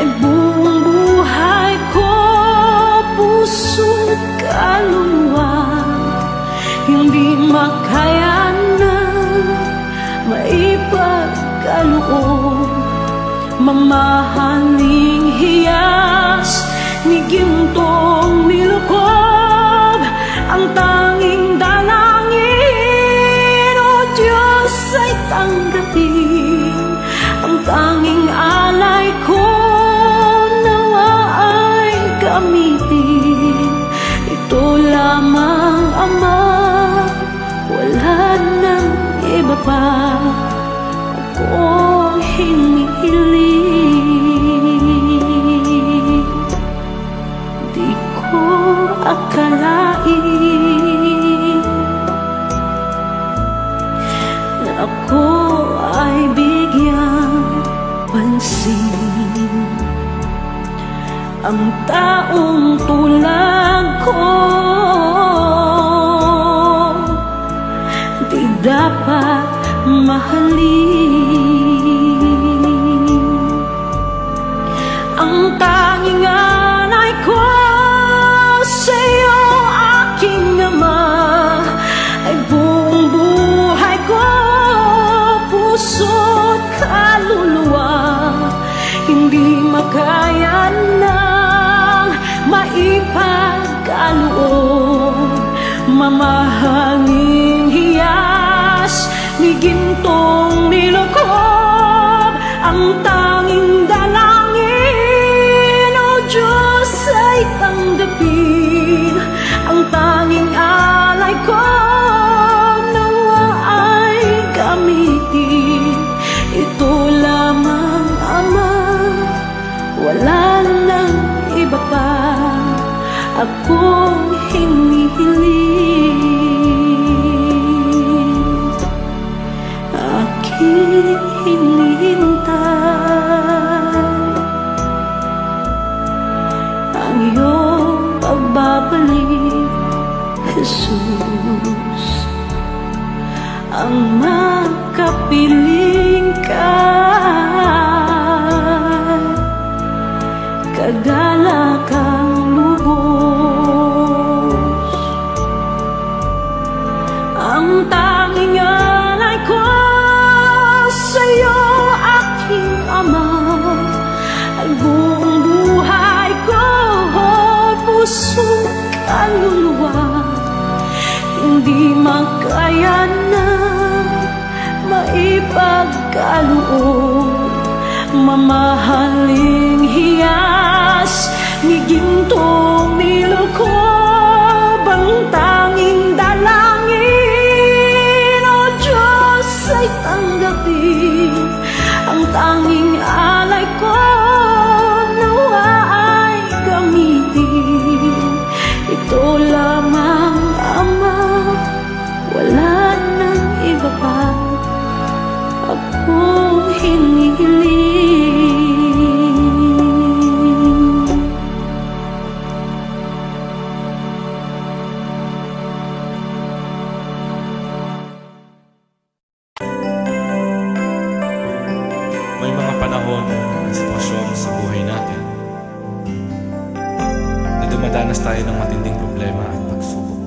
ay buong buhay ko, puso't kaluluwa, hindi makaya na maipagkaloob. Mamahaling hiyas ni gintong nilukob, ang tanging dalangin, o Diyos, ay tanggapin. Ang tanging alay ko, nawa ay gamitin. Ito lamang, Ama, wala nang iba pa akong hinihiling. Di ko akalain na ako ay bigyang pansin. Ang taong tulad ko di dapat mahalin. Ang tanging alay ko sa'yo, aking Ama, ay buong buhay ko, puso't kaluluwa, hindi makaya nang maipagkaloob. Mamahaling hiyas ni gintong nilukob, ang tanging dalangin, o Diyos, ay tanggapin. Ang tanging alay ko, nawa ay gamitin. Ito lamang, Ama, wala nang iba pa akong hinihiling. Aking hinihintay ang iyong pagbabalik, Jesus. Ang makapiling ka, kagalakang lubos. Ang tanging alay ko sa'yo, aking Ama, ay buong buhay ko, puso't kaluluwa, hindi makaya na maipagkaloob. Mamahaling hiyas ni gintong nilukob, ang tanging dalangin, o Diyos, ay tanggapin. Ang tanging alay ko, nawa ay gamitin. Ito lamang, Ama, wala nang iba pa akong hinihiling. May mga panahon at sitwasyon sa buhay natin na dumadanas tayo ng matinding problema at pagsubok.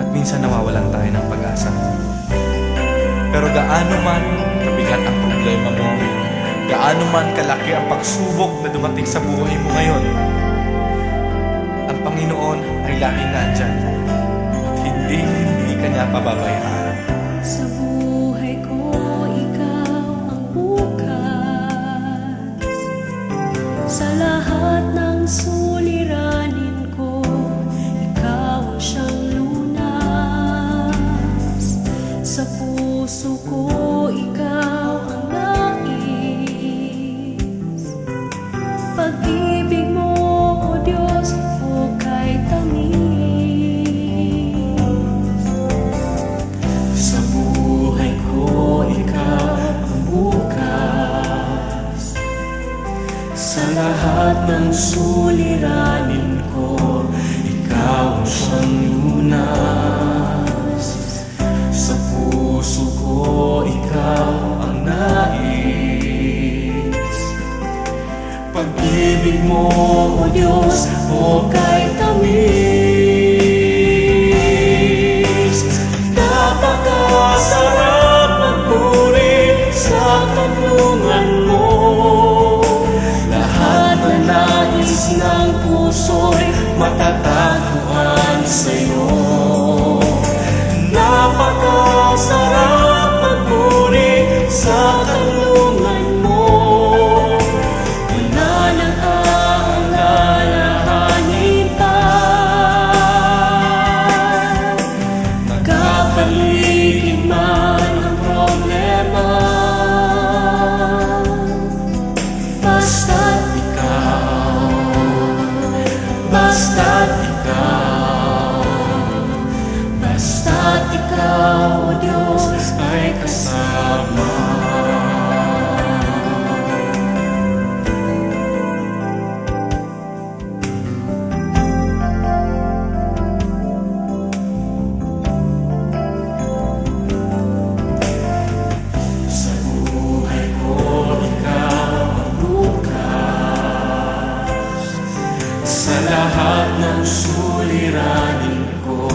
At minsan nawawalan tayo ng pag-asa. Pero gaano man kabigat ang problema mo, gaano man kalaki ang pagsubok na dumating sa buhay mo ngayon, ang Panginoon ay laging nandyan at hindi ka niya pababayaan. Sa buhay ko, ikaw ang bukas. Sa lahat ng suliranin ko, ikaw ang siyang lunas. Sa puso ko, ikaw ang nais. Pag-ibig mo, O Diyos, hukay tamis. Sa buhay ko, ikaw ang bukas. Sa lahat ng suliranin ko, ikaw ang siyang lunas. Sa puso ko, ikaw ang nais. pag-ibig mo, O Diyos, o kay tamis. Napakasarap magpuri sa kanlungan mo. Lahat na nais ng puso'y matatagpuan sa'yo. Napakasarap magpuri sa kanlungan mo. Wala nang aalalahanin pa. Nagkapaligid man ang problema, basta't ikaw, basta't ikaw, basta't ikaw, O Diyos, ay kasama. Sa buhay ko, ikaw ang bukas. Sa lahat ng suliranin ko,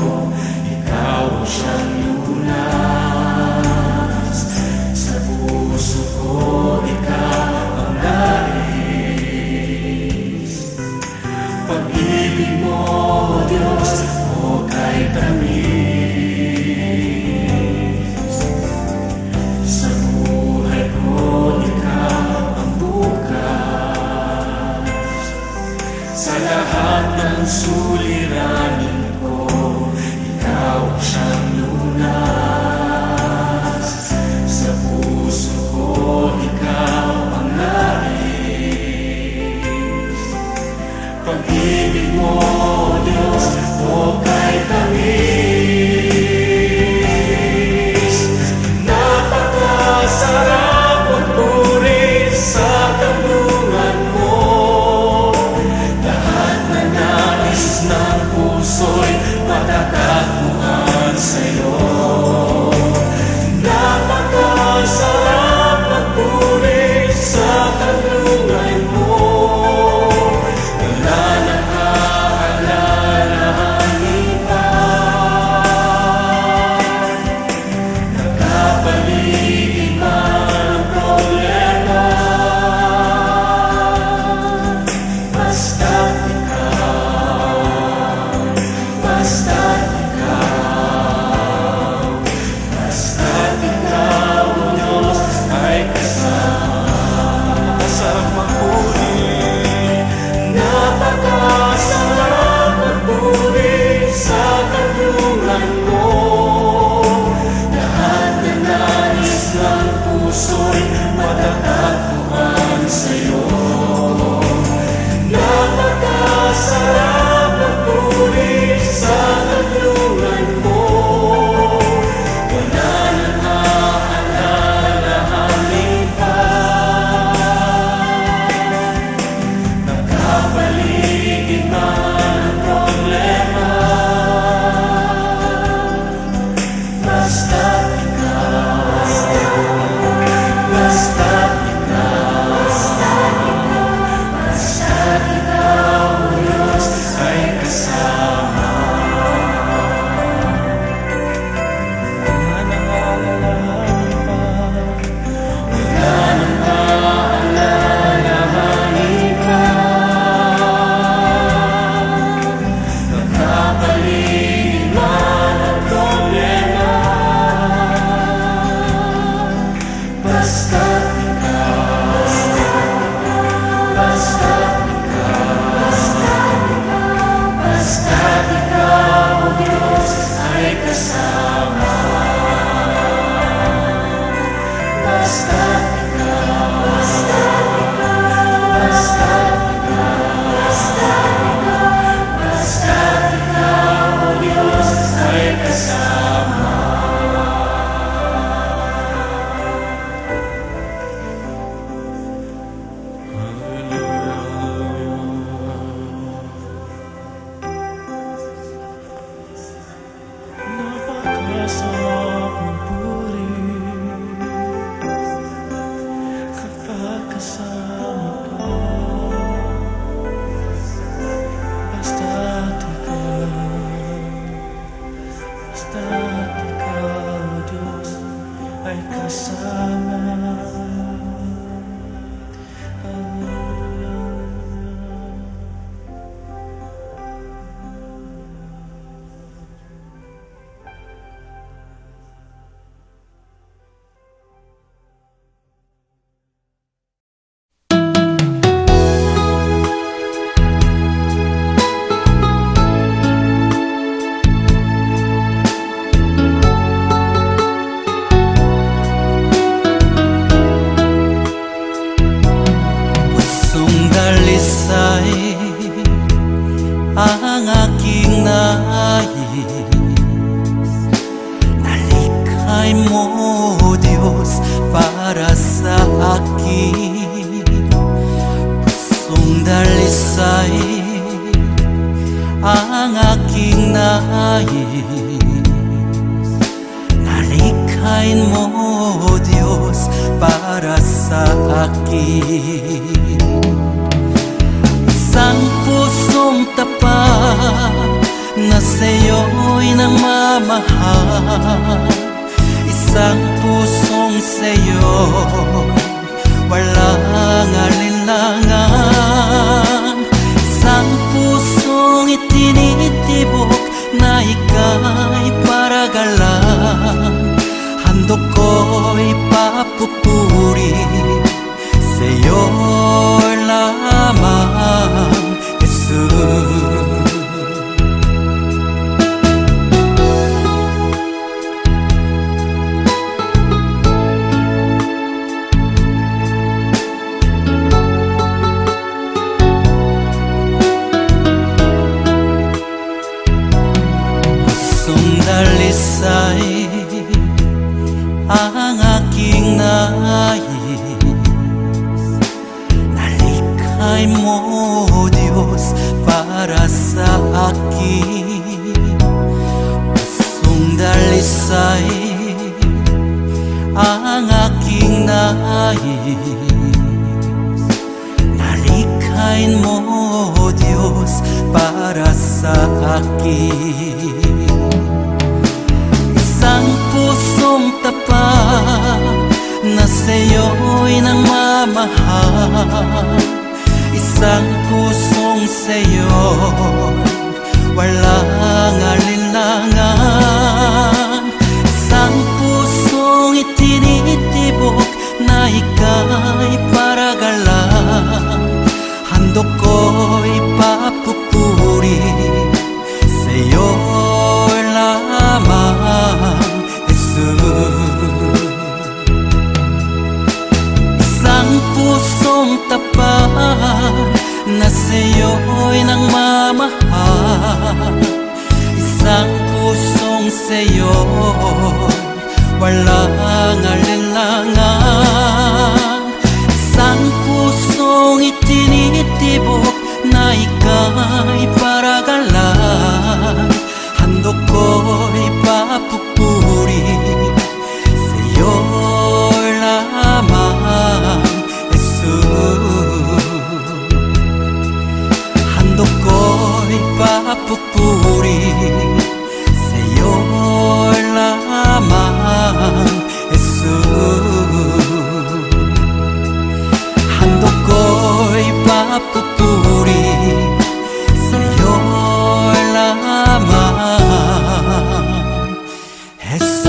ikaw ang siyang lunas. Sa puso ko, ikaw ang nais. Pag-ibig mo, O Diyos, o kay tamis. Sa buhay ko, ikaw ang bukas. Sa lahat ng suliranin ko, ikaw ang siyang lunas. Sa puso ko, ikaw ang nais. Pag-ibig mo, O Diyos, o kay tamis. Napakasarap magpuri sa kanlungan mo. Lahat na nais ng puso'y matatagpuan sa'yo. Napakasarap magpuri sa kanlungan mo. Wala nang aalalahanin pa. Nagkapaligid man ang problema, basta't ikaw, basta't ikaw, basta't ikaw, O Diyos, ay kasama. Masarap magpuri, napakasarap magpuri sa kanlungan mo. Lahat na nais ng puso'y matatagpuan sa'yo. Napakasarap magpuri sa kanlungan mo. Wala nang aalalahanin pa. Nagkapaligid man ang problema, basta't ikaw, basta't ikaw, basta't ikaw, O Diyos, ay kasama. Wala nang aalalahanin pa. Wala nang aalalahanin pa. Nagkapaligid man ang problema, basta't ikaw, basta't ikaw, basta't ikaw, O Diyos, ay kasama. Basta't ikaw, basta't ikaw, basta't ikaw, O Diyos, ay kasama. Napakasarap magpuri kapag kasama ka. dalisay ang aking nais. Nalikhay mo, Diyos, para sa akin. Pusong dalisay ang aking nais. Nalikhain mo, Diyos, para sa akin. Isang pusong tapat na sa'yo'y nagmamahal. Isang pusong sa'yo walang alinlangan. Isang pusong itinitibok na ika'y paragalan. Handog ko'y papupuri sa'yo lamang, Jesus. Dalisay ang aking nais. Nalikhay mo, Diyos, para sa akin. Pusong dalisay ang aking nais. Nalikhain mo, Diyos, para sa akin. Isang pusong tapat na sa'yo'y nagmamahal. Isang pusong sa'yo walang alinlangan. Isang pusong itinitibok na ika'y paragalan. Handog ko'y papupuri sa'yo lamang, Jesus. Isang pusong tapat na sa'yo'y nagmamahal. Isang pusong sa'yo walang alinlangan. Isang pusong itinitibok na ika'y paragalan. Handog ko'y papupuri sa'yo lamang, Jesus. Handog ko'y papupuri sa'yo lamang, Jesus. Handog ko'y papupuri sa'yo lamang, Jesus.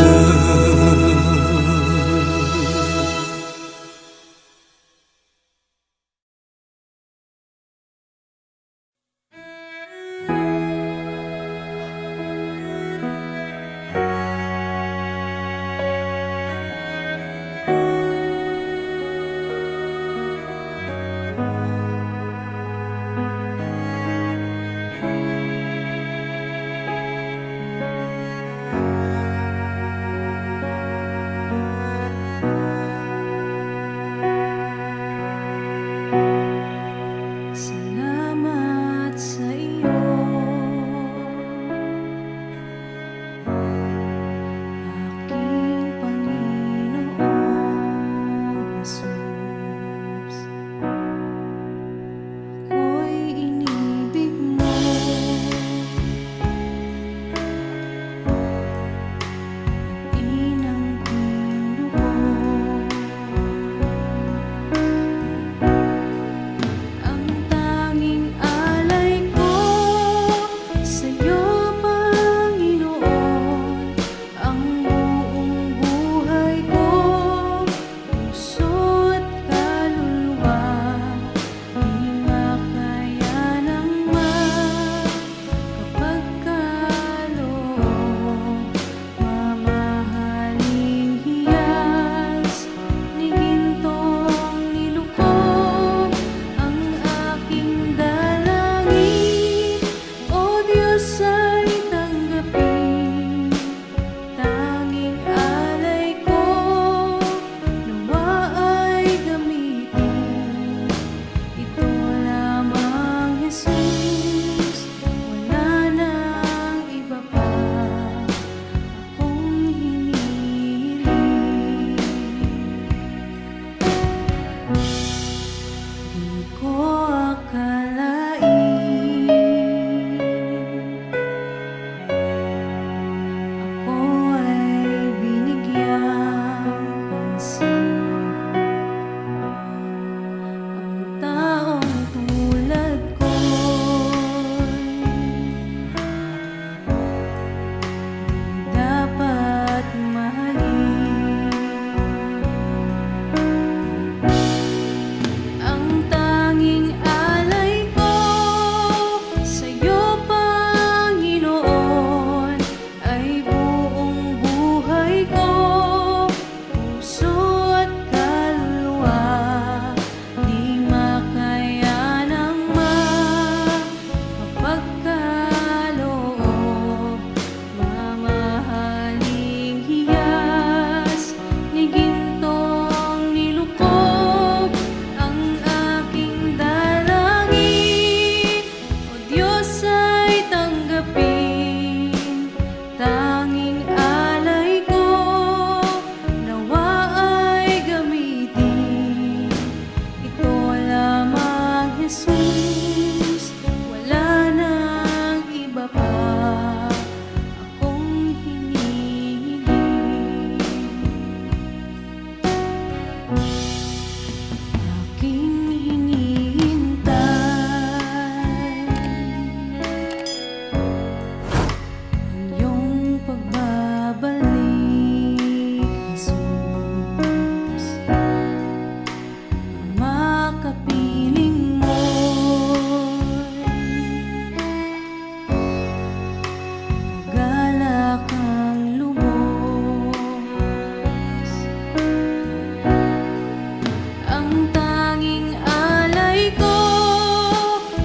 ko akalain ako ay binigyang pansin. Ang taong tulad ko'y dapat mahalin. Ang tanging alay ko sa'yo, Panginoon, ay buong buhay ko, puso at kaluluwa. Di makayanang mapagkaloob, mamahaling hiyas ni gintong nilukob. Ang aking dalangin, O Diyos, ay tanggapin. Tanging alay ko, nawa ay gamitin. Ito lamang, Jesus, wala nang iba pa akong hinihiling. Aking hinihintay ang iyong pagbabalik, Jesus. Ang makapiling mo'y galak ang lubos. Ang tanging alay ko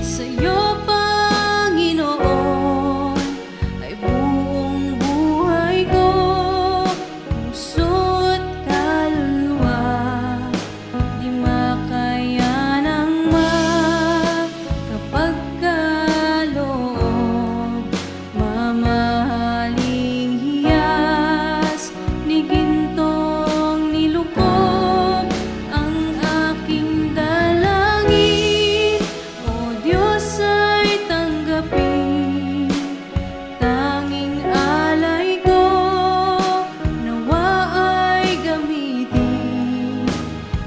sa'yo, Panginoon, ay buong buhay ko, puso at kaluluwa. Di makayanang makapagkaloob, mamahaling hiyas ni gintong nilukob. Ang aking dalangin, O Diyos, ay tanggapin. Tanging alay ko, nawa ay gamitin.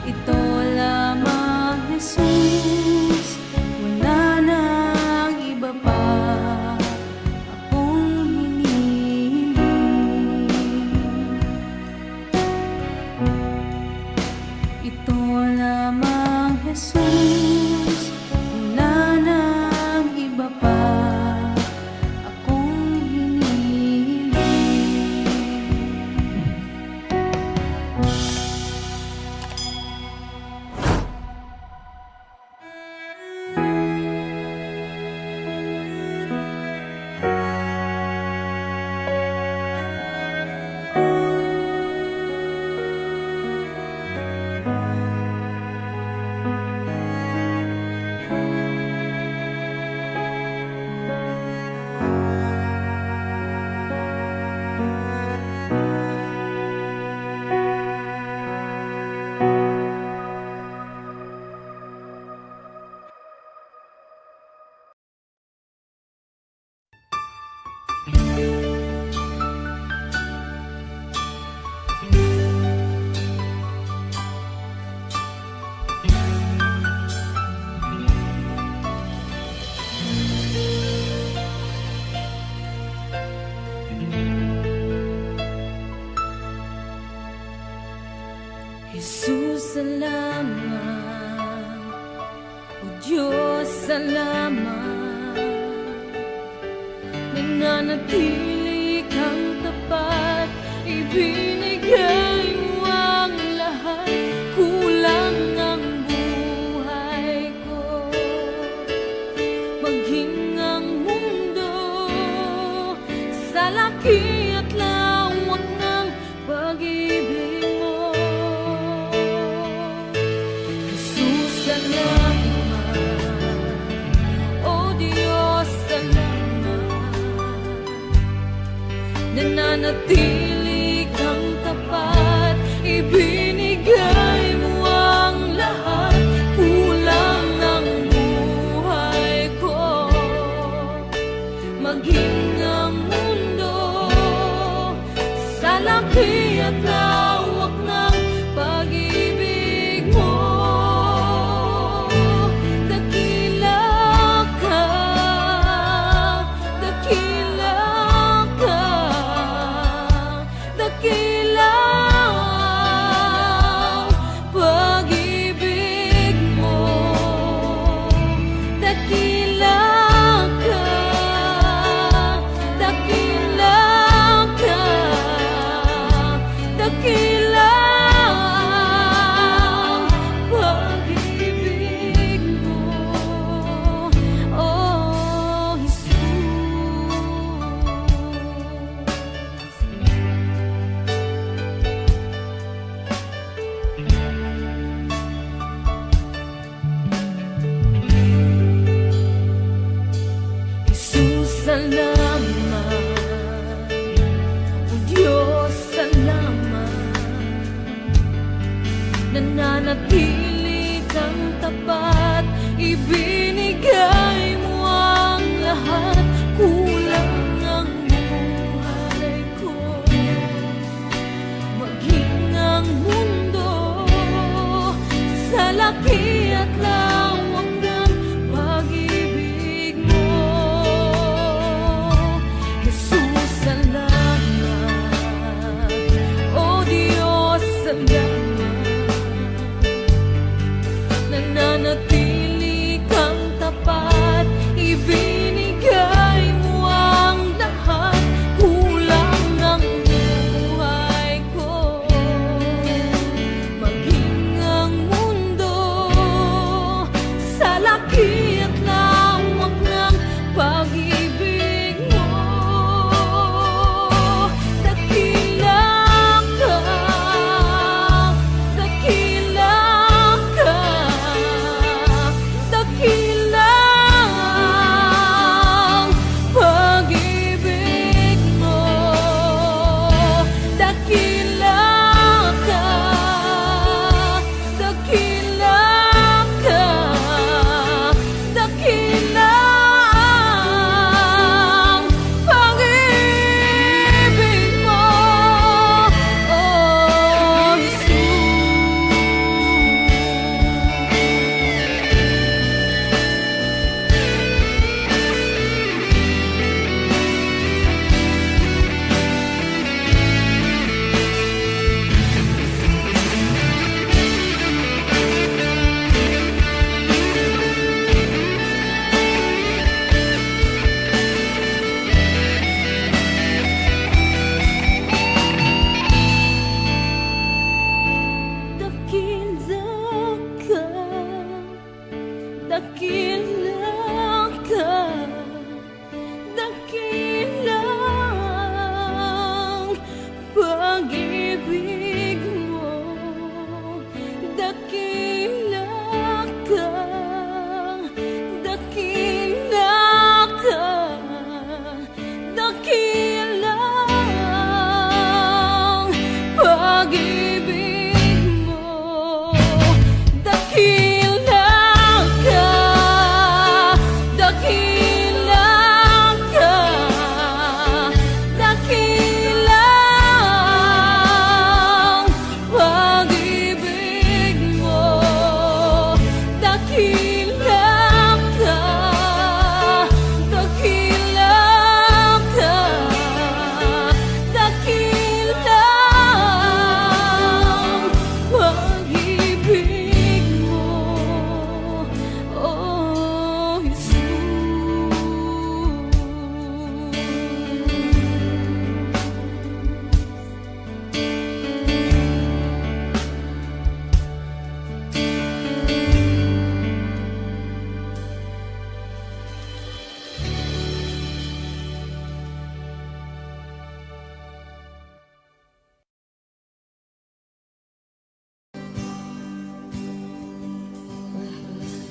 Ito lamang, Jesus, wala nang iba pa akong hinihiling. Ito lamang, Jesus, wala nang iba pa akong hinihiling. Jesus, salamat. O Diyos, salamat. Nananatili kang tapat, ibinigay mo ang lahat. Kulang ang buhay ko, maging ang mundo sa laki at lawak ng pag-ibig mo. Jesus, salamat. O Diyos, salamat. Nananatili kang tapat, ibinigay mo ang lahat. Kulang ang Dakila ka, dakilang pag-ibig mo. Dakila ka, dakila ka, dakilang pag-ibig mo. Dakila ka, dakila ka, dakilang pag-ibig mo. Dakila ka, dakila ka, dakilang pag-ibig mo. Oh, Jesus.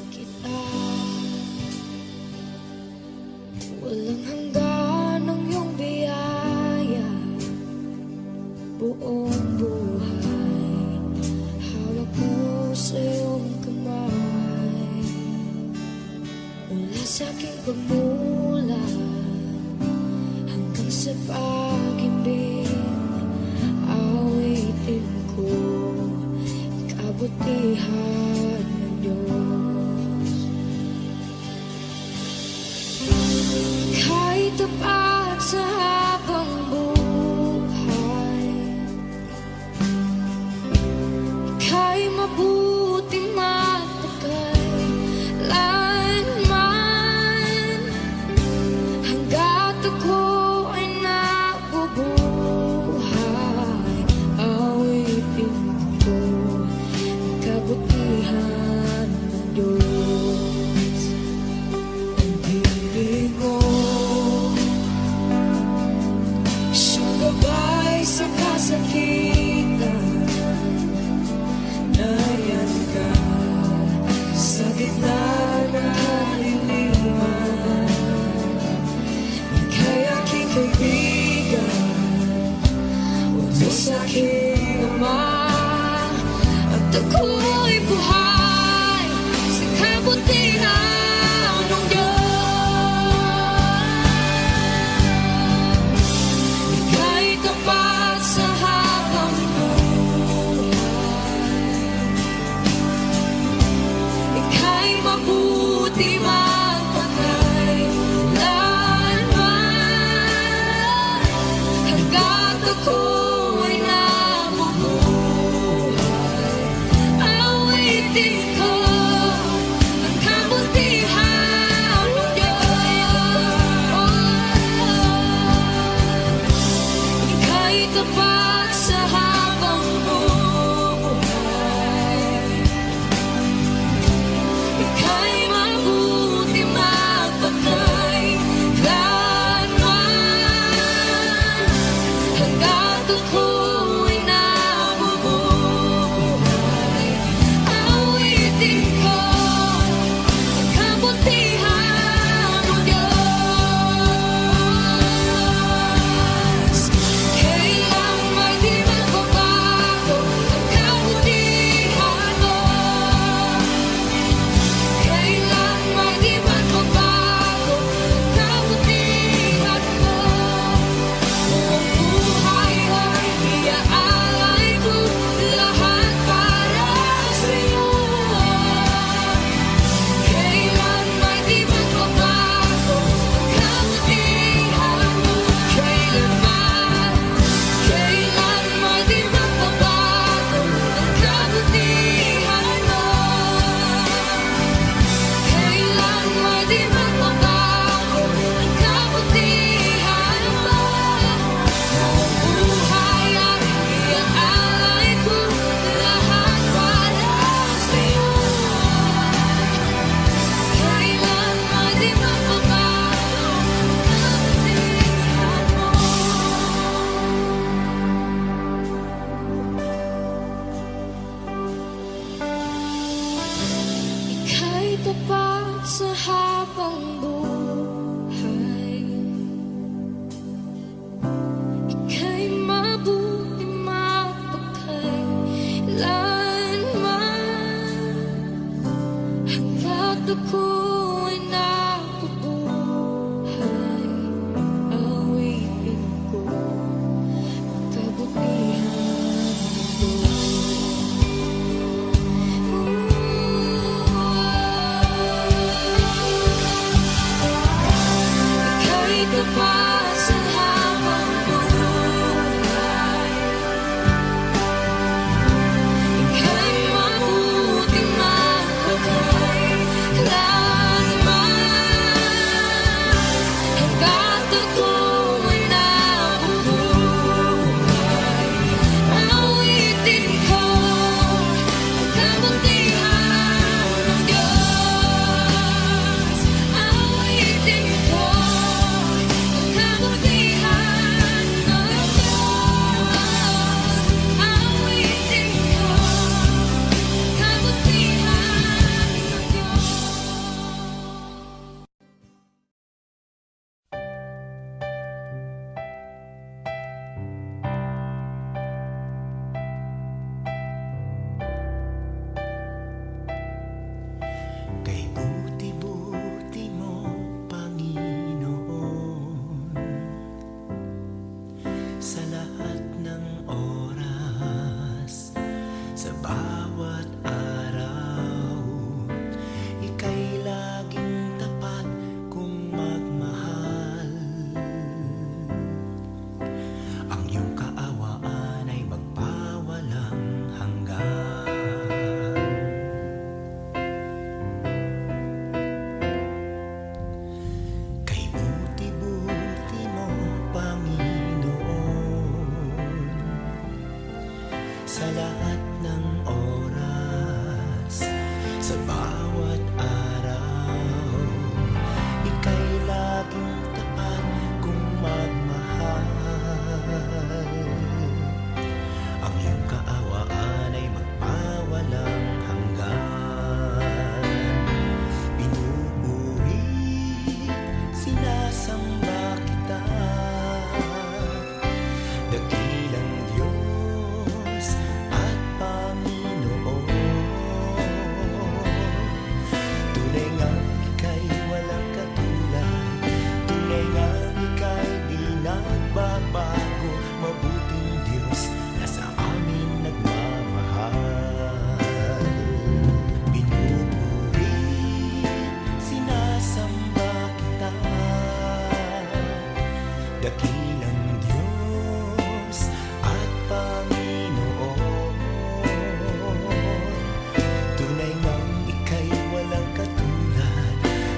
Kita walang hanggan ang iyong biyaya, buong buhay hawak mo sa iyong kamay. Mula sa aking pagmulat hanggang sa pag-ibig, awitin ko kabutihan ng Diyos. Ika'y tapat sa habang buhay, ika'y mabuti matagal lanman, hanggat ako ay nabubuhay. Awitin ko ang kabutihan ng Diyos. Ang ibig mo, siyang gabay sa kasakitan. Nariyan ka sa gitna ng kaliliman. Ika'y aking kaibigan, Diyos aking Ama, at ako'y buhay sa kabutihan ng Diyos. Ika'y tapat sa habang buhay, ika'y mabuti magpakailanman, hanggat ako ay nabubuhay. Awitin ko ang kabutihan ng Diyos. Ika'y tapat sa habang buhay, ika'y mabuti sa habang buhay. Ika'y mabuti mapagkailanman, hanggat ako'y nabubuhay. Awitin ko kabutihan mo. Ika'y tapat sa habang buhay. Ika'y mabuti mapagkailanman, hanggat ako'y nabubuhay. Awitin ko ang kabutihan ng Diyos. Awitin ko ang kabutihan ng Diyos. Awitin ko ang kabutihan ng Diyos. Kay buti-buti mo, Panginoon, sa lahat ng oras, sa bawat araw, ika'y laging tapat kung magmahal. Ang iyong kaawaan ay magpawalang hanggan. Kay buti-buti mo, Panginoon, sa lahat ng oras, sa bawat araw, ika'y laging tapat kung magmahal. Ang iyong kaawaan ay magpawalang hanggan. Pinupuri, sinasamba kita, dakilang Diyos at Panginoon. Tunay ngang ika'y walang katulad, tunay ngang ika'y di nagbabago, mabuting Diyos na sa amin nagmamahal. Pinupuri, sinasamba kita, dakilang Diyos at Panginoon. Tunay ngang ika'y walang katulad,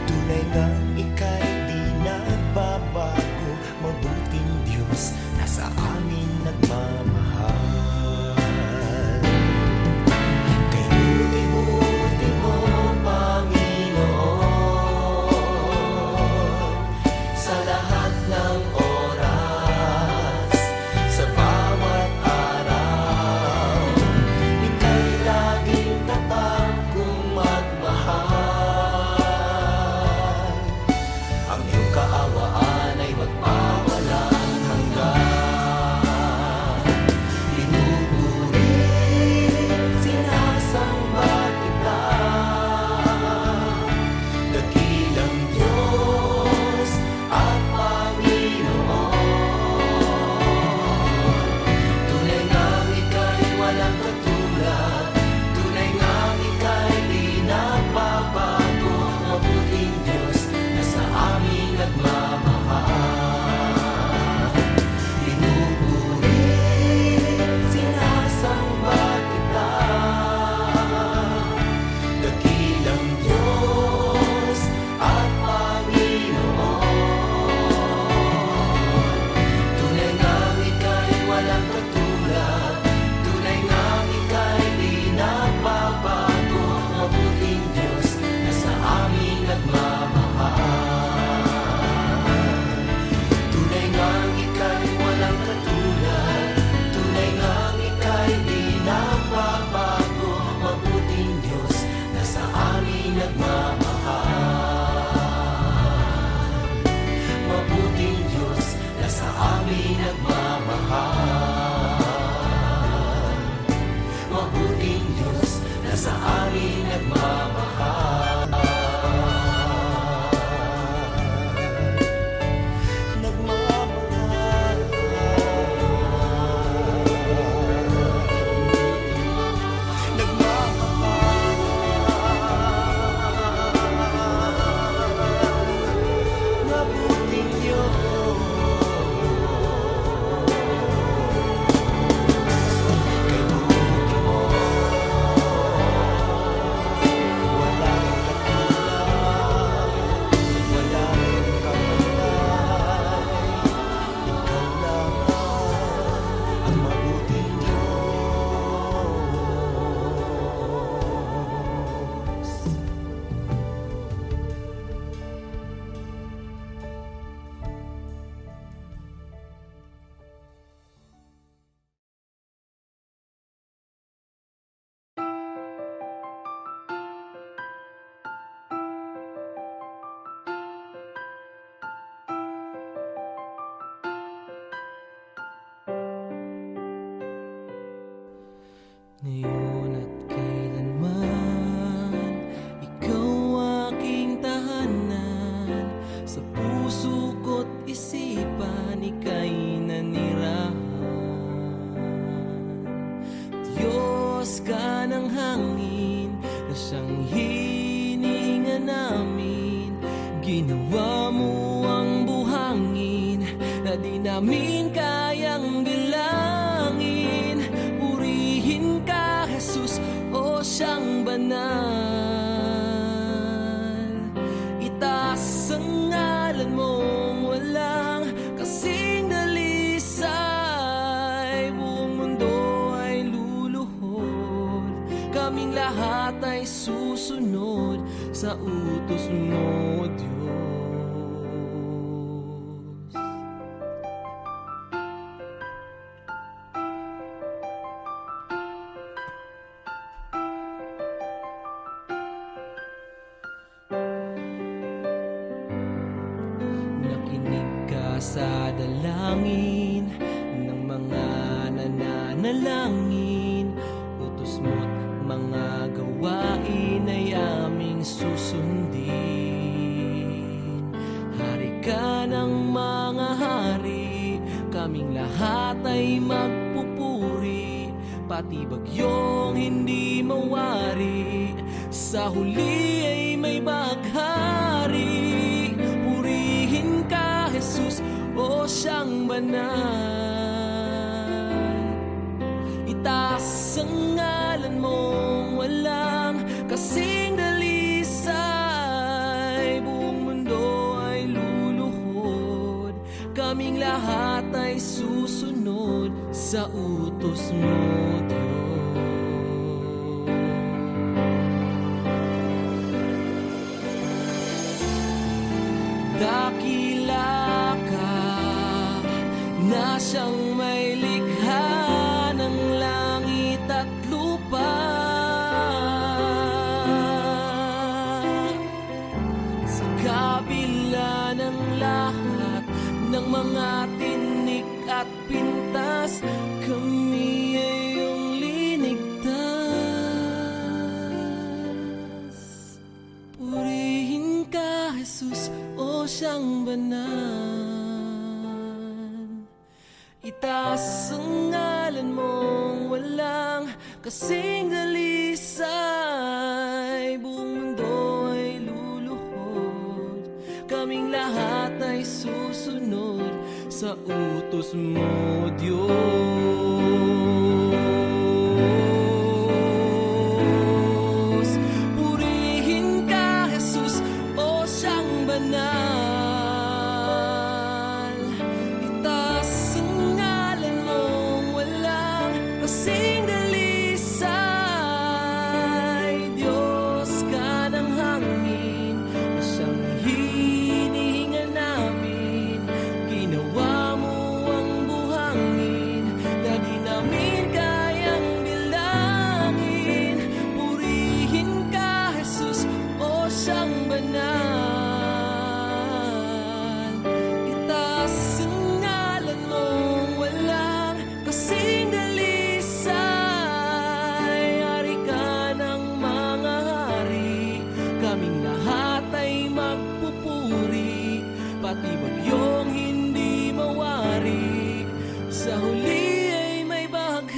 tunay ngang ika'y di nagbabago, mabuting Diyos na sa amin nagmamahal. Kay buti-buti mo, Panginoon, sa lahat ng oras, sa bawat araw, ika'y laging tapat kung magmahal. sa utos mo, Diyos. Nakinig ka sa dalangin ng mga nananalangin. Utos mo't mga gawain ay aming susundin. Hari ka ng mga hari, kaming lahat ay magpupuri. Pati bagyong hindi mawari, sa huli ay may baghari. Purihin ka, Jesus, o siyang banal. Itaas ang ngalan mong walang kasing dalisay. Buong mundo ay luluhod, kaming lahat ay susunod sa utos mo, Diyos. Dakila ka na siyang may likha ng langit at lupa. Sa kabila ng lahat ng mga tinik at pintas, kami ay iyong linigtas. Purihin ka, Jesus, o siyang banal. Itaas ang ngalan mong walang kasing dalisay. Buong mundo ay luluhod, kaming lahat ay susunod sa utos mo, Diyos. Purihin ka, Jesus, o siyang banal. Itaas ang ngalan mong walang kasing dalisay. Diyos ka ng hangin na siyang hinihinga namin. Ginawa mo ang buhangin na di namin kayang bilangin. Purihin ka, Jesus, o siyang banal. Itaas ang ngalan mong walang kasing dalisay. Hari ka ng mga hari, kaming lahat ay magpupuri. Pati bagyong hindi mawari, sa huli ay may baghari.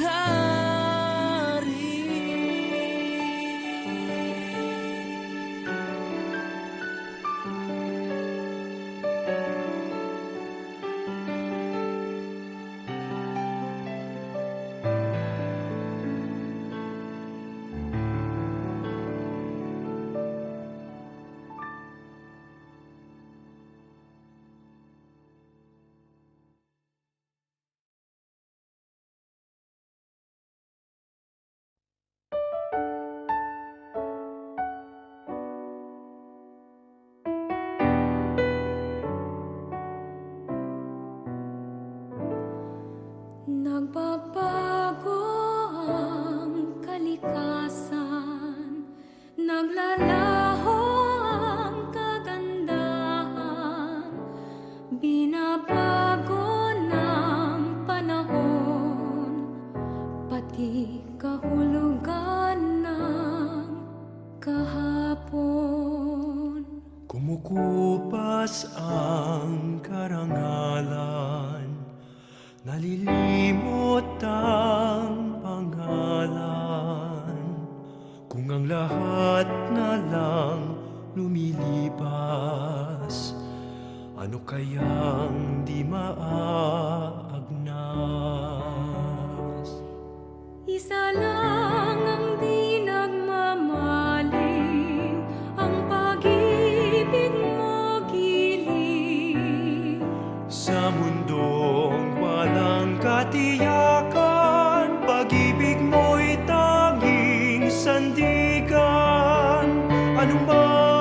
Nagbabago ang kalikasan, naglalaho ang kagandahan, binabago ng panahon, pati kahulugan ng kahapon. Kumukupas ang karangalan, nalilimot ang pangalan. Kung ang lahat na lang lumilipas, ano kayang di maagnas? Isa lang ang di nagmamaling, ang pag-ibig mo giling. Sa mundong walang katiyakan, pag-ibig mo'y tanging sandigan. Ano man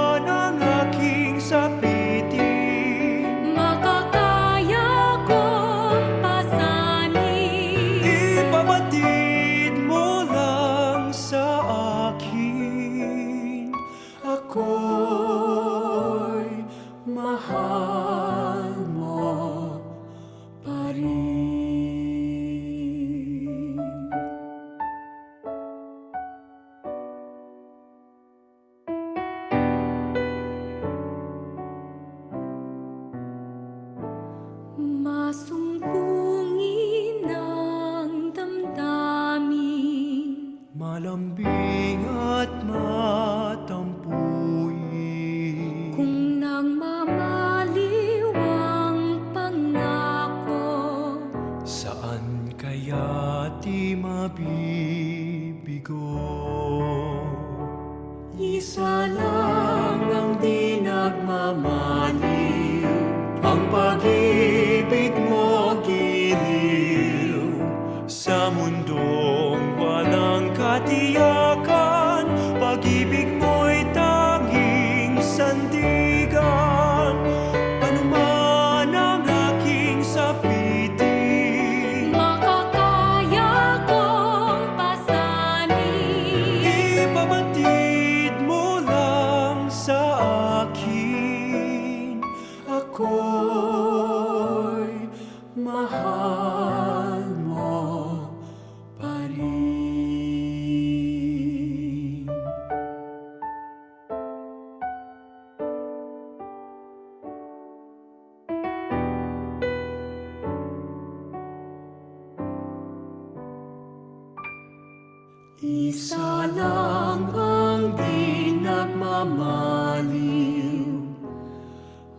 lang ang di nagmamaliw,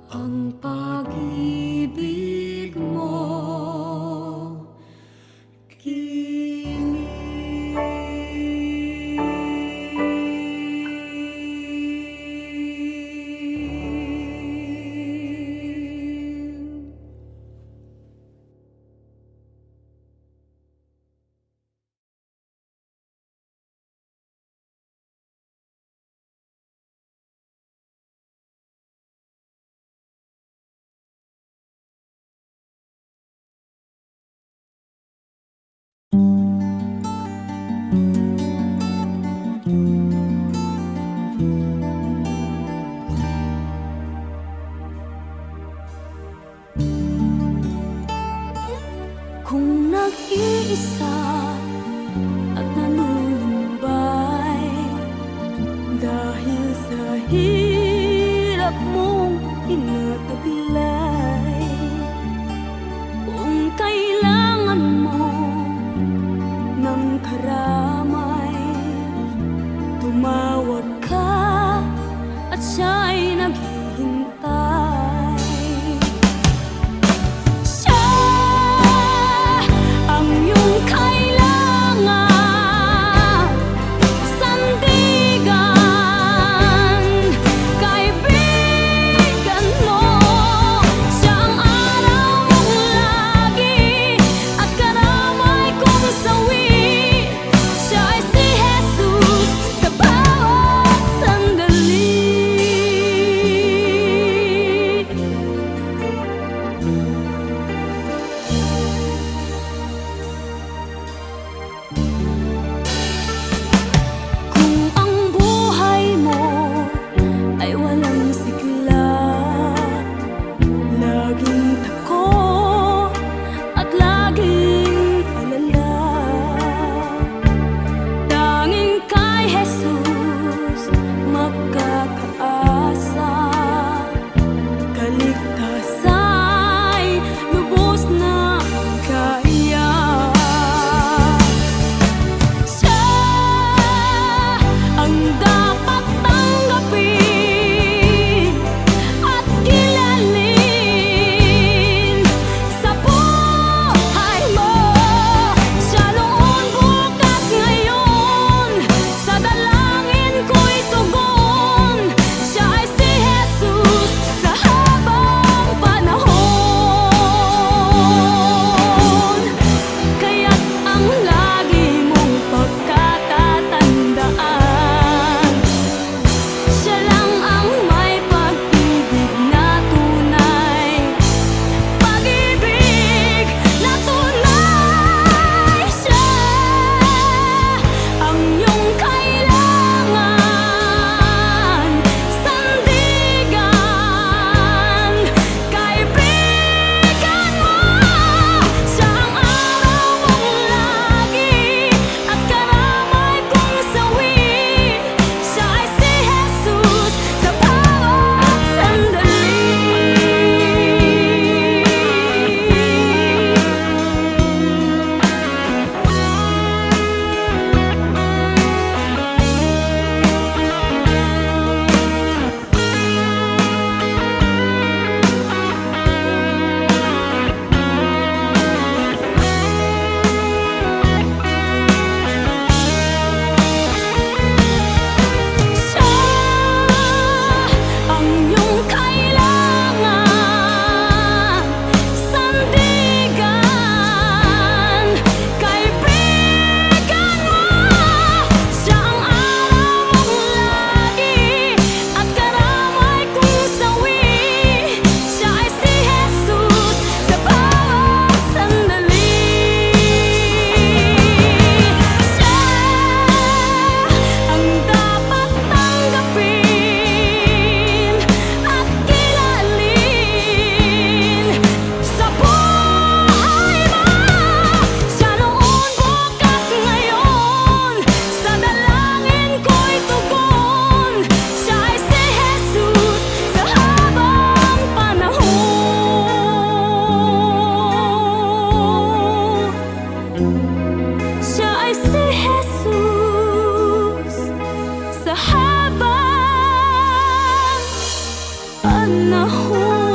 ang pag-ibig mo. Kung nag-iisa at nanunumbay dahil sa hirap mong tinataglay, kung kailangan mo ng karamay, tumawag ka at siya'y naghihintay. Siya ang iyong kaya panahon.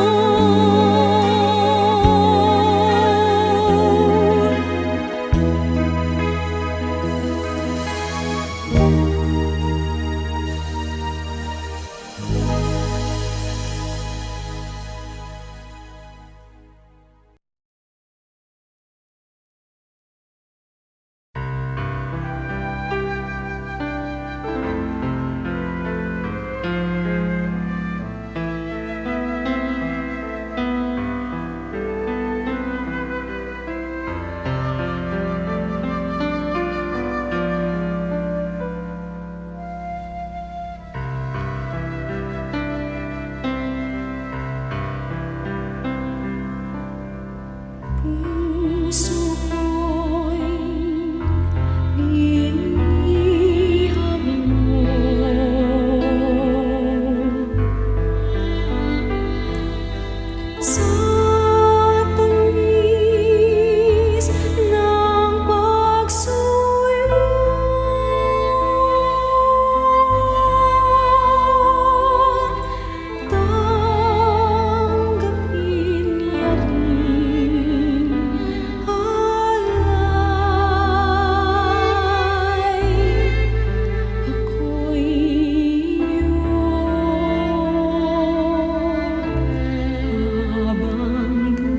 Puso ko'y liniham mo, sa tamis ng pagsuyo. Tanggapin niya rin alay, ako'y iyong habang buhay.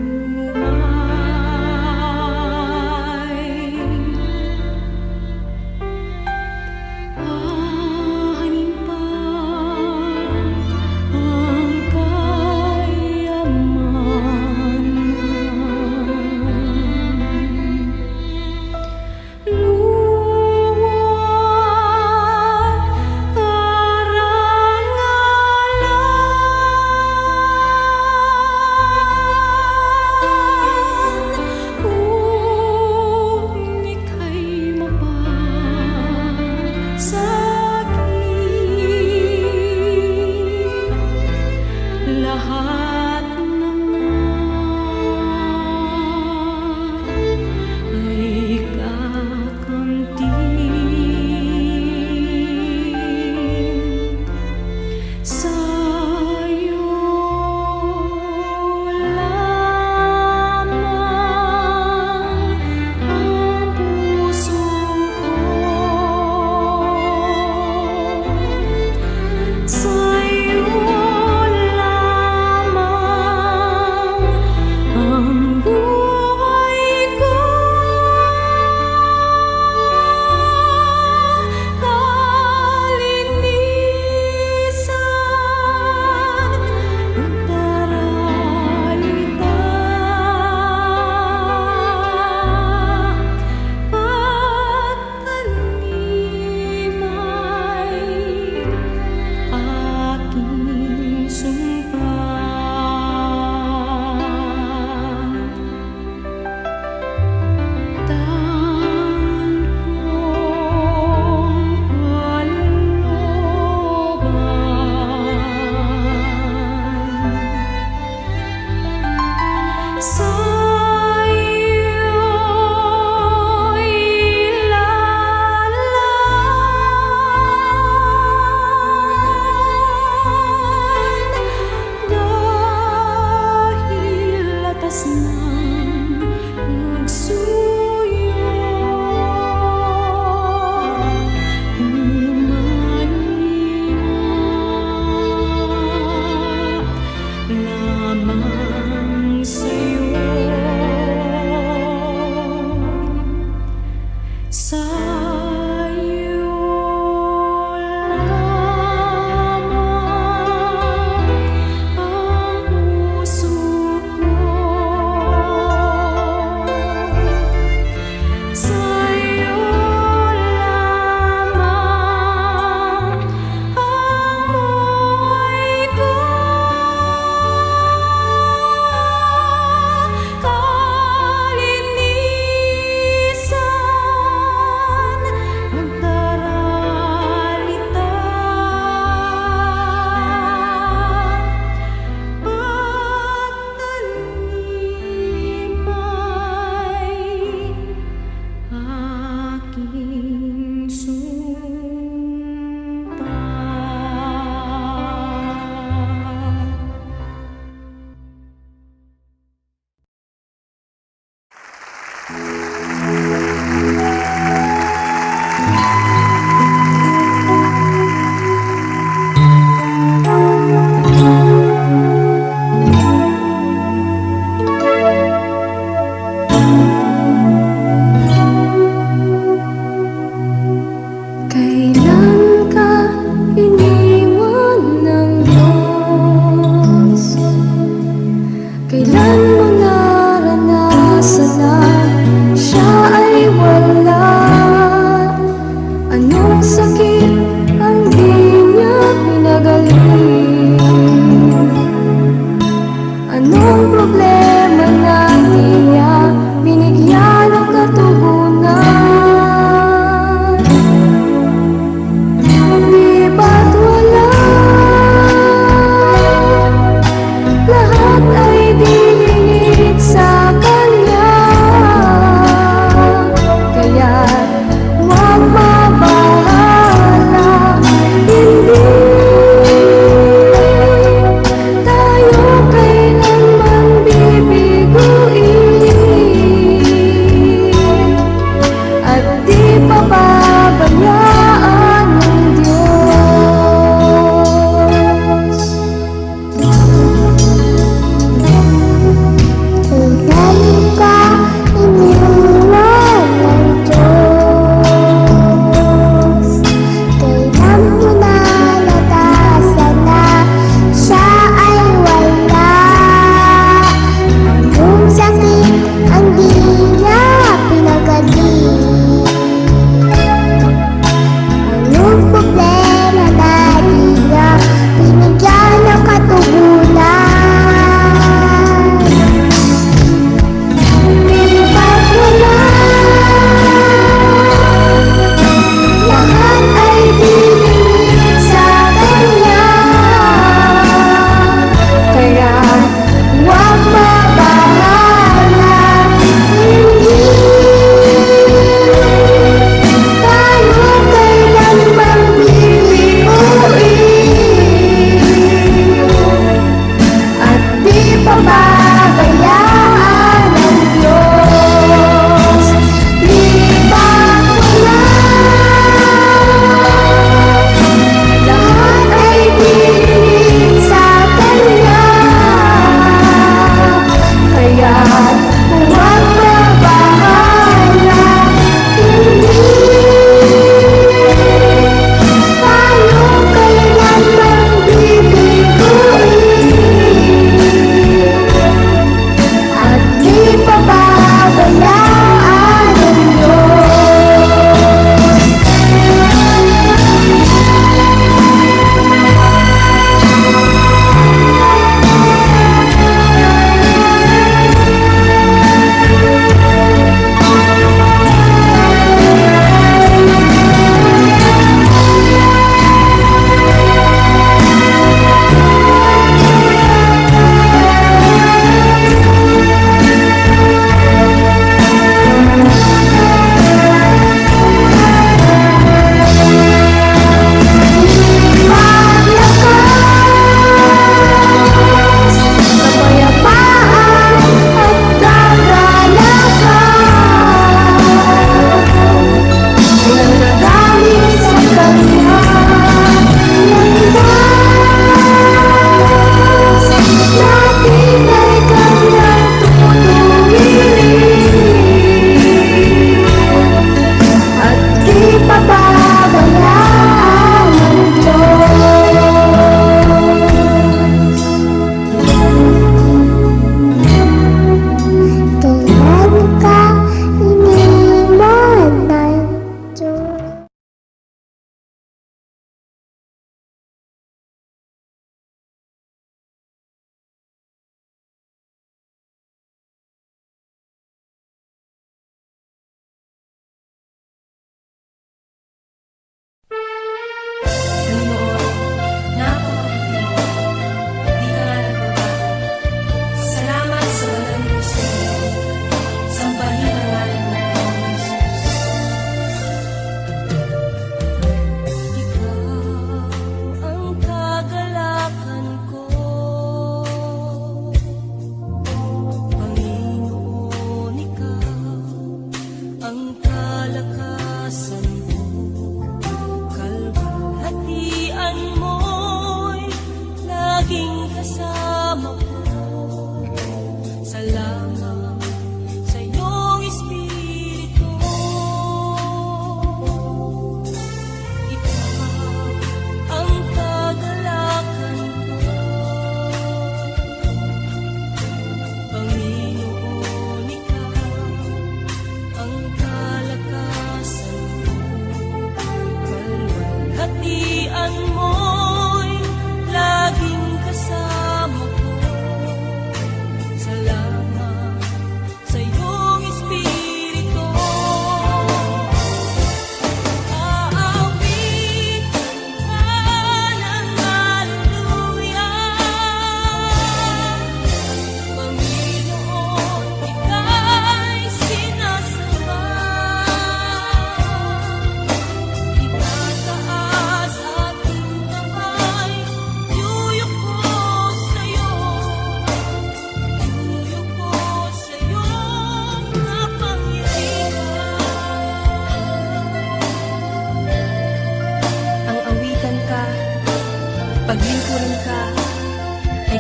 Ahanin pa ang kayamanan, luwat karangalan, kung ika'y mapasakit, lahat na nga ay kakamtin. Sa'yo lamang ang puso ko, sa'yo lamang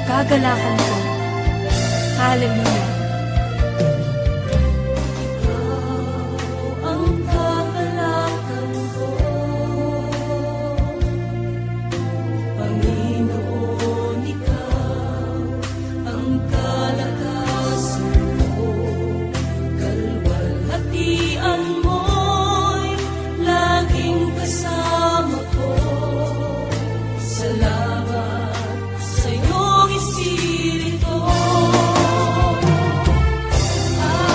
gagalakan ko. Hallelujah. ang kagalakan ko, Panginoon, ikaw ang kalakasan ko, kalwalhatian mo'y laging kasama ko. Salamat sa iyong Espiritu.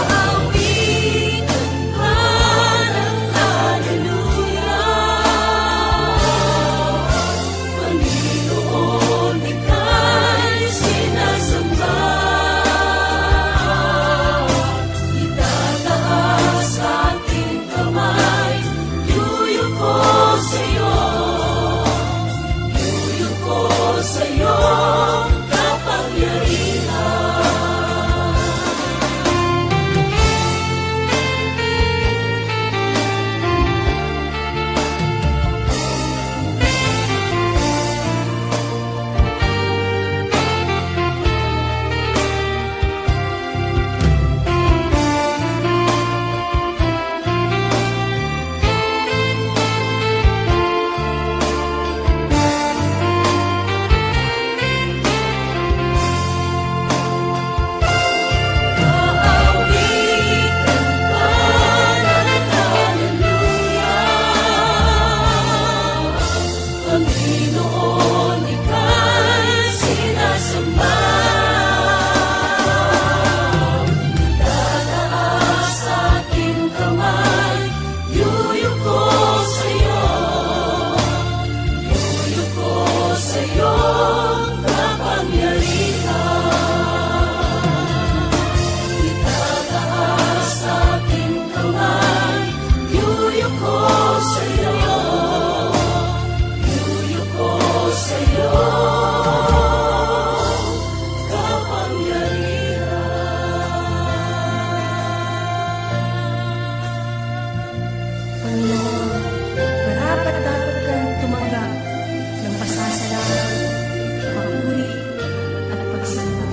Aawitan ka ng hallelujah. Panginoon, ika'y sinasamba. Itataas aking kamay, yuyuko sa'yo. Yuyuko sa'yo, kapangyarihan. Aawitan ka ng hallelujah. Panginoon, ika'y sinasamba. Itataas aking kamay, yuyuko sa'yo. Yuyuko sa'yo, kapangyarihan. Itataas aking kamay, yuyuko sa'yo. Yuyuko sa'yo, kapangyarihan. Panginoon, marapat dapat kang tumanggap ng pasasalamat, papuri at pagsamba.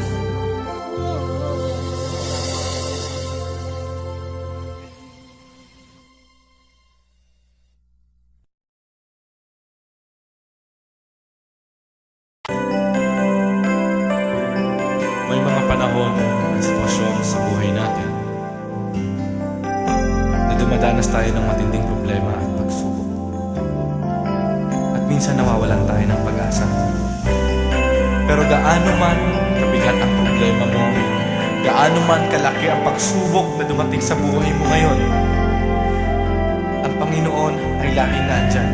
May mga panahon at sitwasyon sa buhay natin na dumadanas tayo ng matinding problema at pagsubok. At minsan nawawalan tayo ng pag-asa. Pero gaano man kabigat ang problema mo, gaano man kalaki ang pagsubok na dumating sa buhay mo ngayon, ang Panginoon ay laging nandyan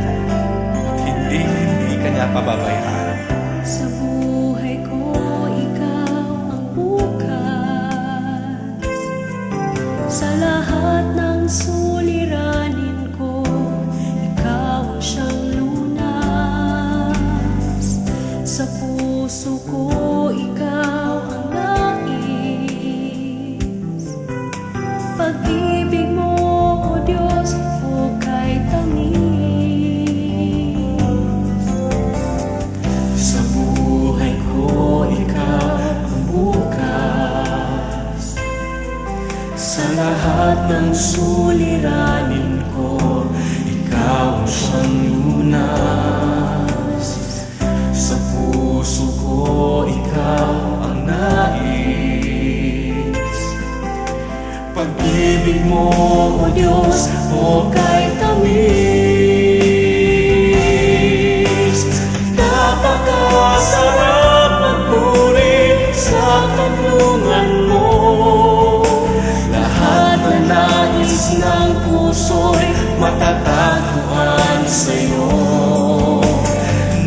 at hindi ka niya pababayaan. Sa buhay ko, ikaw ang bukas. Sa lahat ng suliranin ko, ikaw ang siyang lunas. Sa puso ko, ikaw ang nais. Pag-ibig mo, O Diyos, hukay tamis. Sa buhay ko, ikaw ang bukas. Sa lahat ng suliranin ko, ikaw ang siyang lunas. Sa puso ko, ikaw ang nais. Pag-ibig mo, O Diyos, hukay tamis. Napakasarap magpuri sa kanlungan mo. Lahat na nais ng puso'y matatagpuan sa'yo.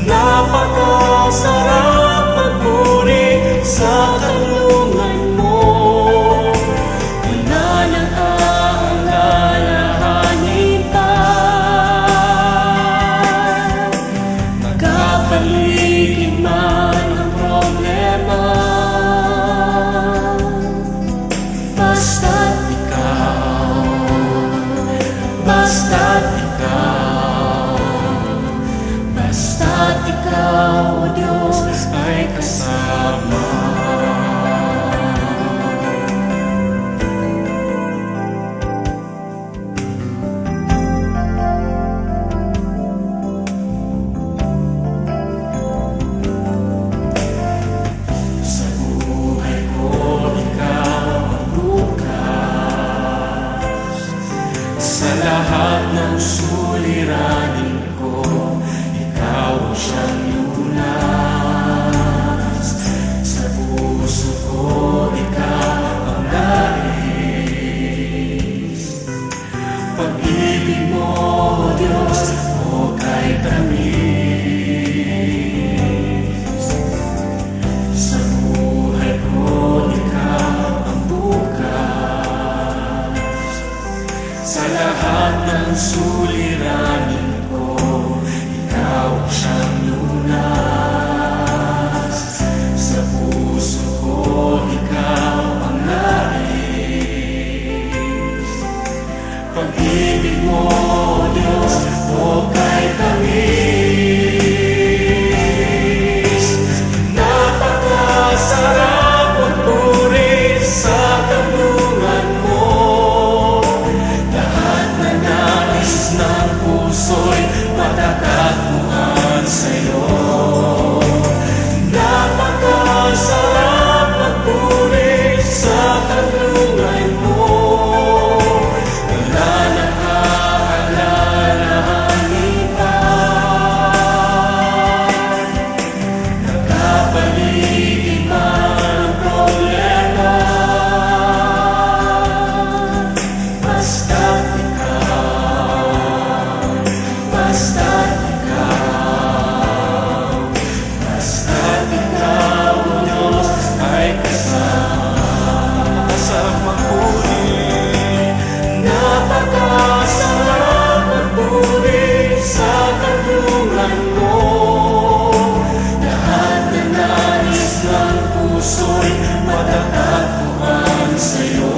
Napakasarap magpuri sa kanlungan mo. Wala nang aalalahanin pa. Magkapaligid man ang problema, basta't ikaw, basta't ikaw, basta't ikaw, O Diyos, ay kasama puso'y matatagpuan sa'yo.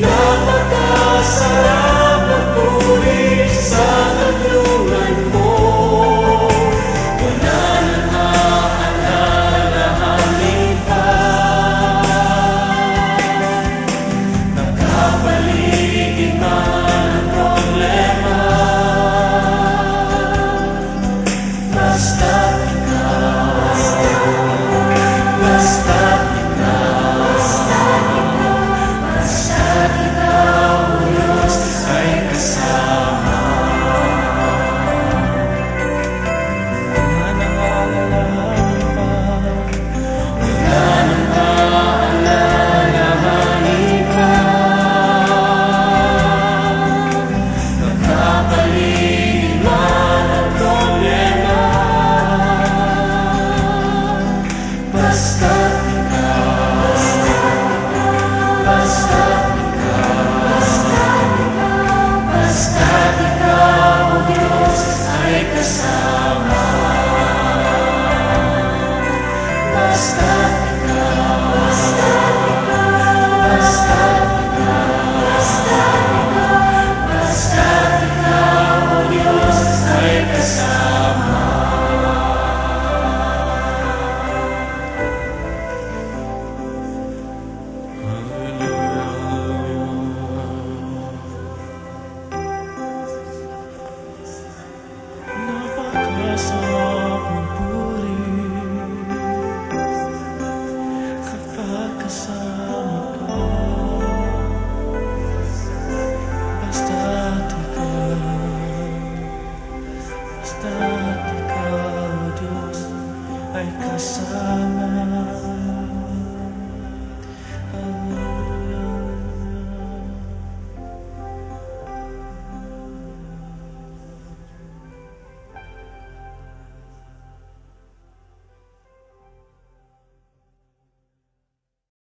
Napakasarap magpuri sa kanlungan mo. Wala nang aalalahanin pa. Nakapaligid man ang problema, basta't ikaw, basta't ikaw, Diyos ay kasama. Wala nang aalalahanin pa, wala nang aalalahanin pa. Nakapaligid man ang problema, basta't ikaw, basta't ikaw, Diyos ay kasama. Basta't ikaw, basta't ikaw, Diyos ay kasama. Napakasarap